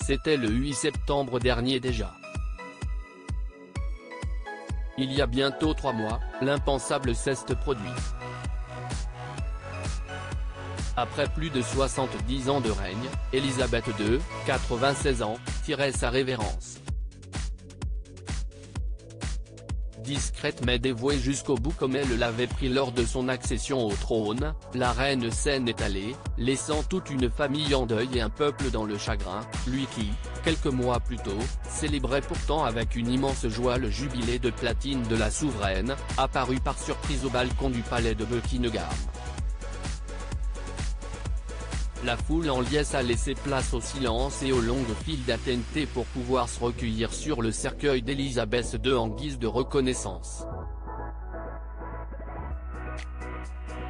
C'était le 8 septembre dernier déjà. Il y a bientôt 3 mois, l'impensable s'est produit. Après plus de 70 ans de règne, Élisabeth II, 96 ans, tirait sa révérence. Discrète mais dévouée jusqu'au bout comme elle l'avait pris lors de son accession au trône, la reine s'en est allée, laissant toute une famille en deuil et un peuple dans le chagrin, lui qui, quelques mois plus tôt, célébrait pourtant avec une immense joie le jubilé de platine de la souveraine, apparu par surprise au balcon du palais de Buckingham. La foule en liesse a laissé place au silence et aux longues files d'attendés pour pouvoir se recueillir sur le cercueil d'Élisabeth II en guise de reconnaissance.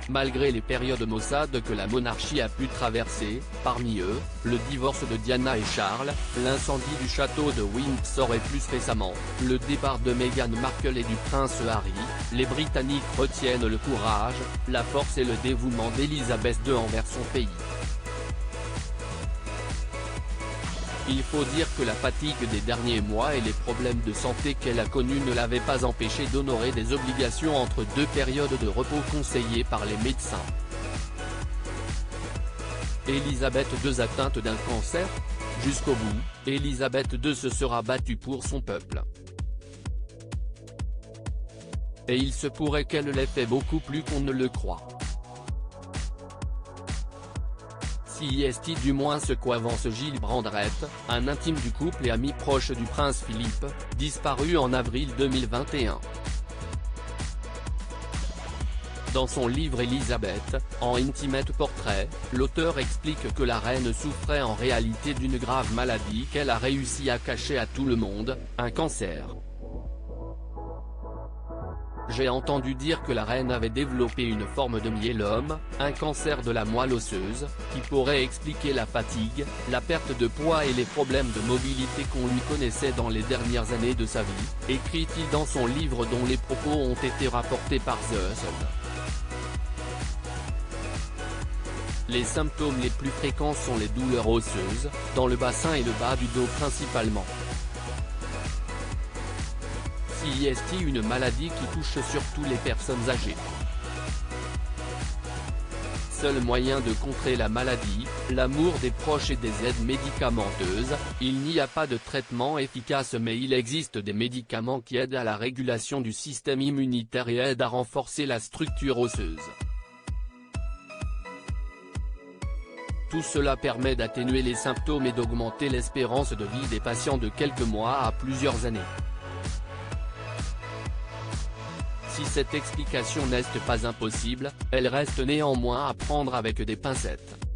Malgré les périodes maussades que la monarchie a pu traverser, parmi eux, le divorce de Diana et Charles, l'incendie du château de Windsor et plus récemment, le départ de Meghan Markle et du prince Harry, les Britanniques retiennent le courage, la force et le dévouement d'Élisabeth II envers son pays. Il faut dire que la fatigue des derniers mois et les problèmes de santé qu'elle a connus ne l'avaient pas empêché d'honorer des obligations entre deux périodes de repos conseillées par les médecins. Élisabeth II atteinte d'un cancer ? Jusqu'au bout, Élisabeth II se sera battue pour son peuple. Et il se pourrait qu'elle l'ait fait beaucoup plus qu'on ne le croit. Si est du moins ce qu'avance Gilles Brandrett, un intime du couple et ami proche du prince Philippe, disparu en avril 2021. Dans son livre Élisabeth, en Intimate Portrait, l'auteur explique que la reine souffrait en réalité d'une grave maladie qu'elle a réussi à cacher à tout le monde, un cancer. J'ai entendu dire que la reine avait développé une forme de myélome, un cancer de la moelle osseuse, qui pourrait expliquer la fatigue, la perte de poids et les problèmes de mobilité qu'on lui connaissait dans les dernières années de sa vie, écrit-il dans son livre dont les propos ont été rapportés par The Sun. Les symptômes les plus fréquents sont les douleurs osseuses, dans le bassin et le bas du dos principalement. C'est une maladie qui touche surtout les personnes âgées. Seul moyen de contrer la maladie, l'amour des proches et des aides médicamenteuses. Il n'y a pas de traitement efficace mais il existe des médicaments qui aident à la régulation du système immunitaire et aident à renforcer la structure osseuse. Tout cela permet d'atténuer les symptômes et d'augmenter l'espérance de vie des patients de quelques mois à plusieurs années. Si cette explication n'est pas impossible, elle reste néanmoins à prendre avec des pincettes.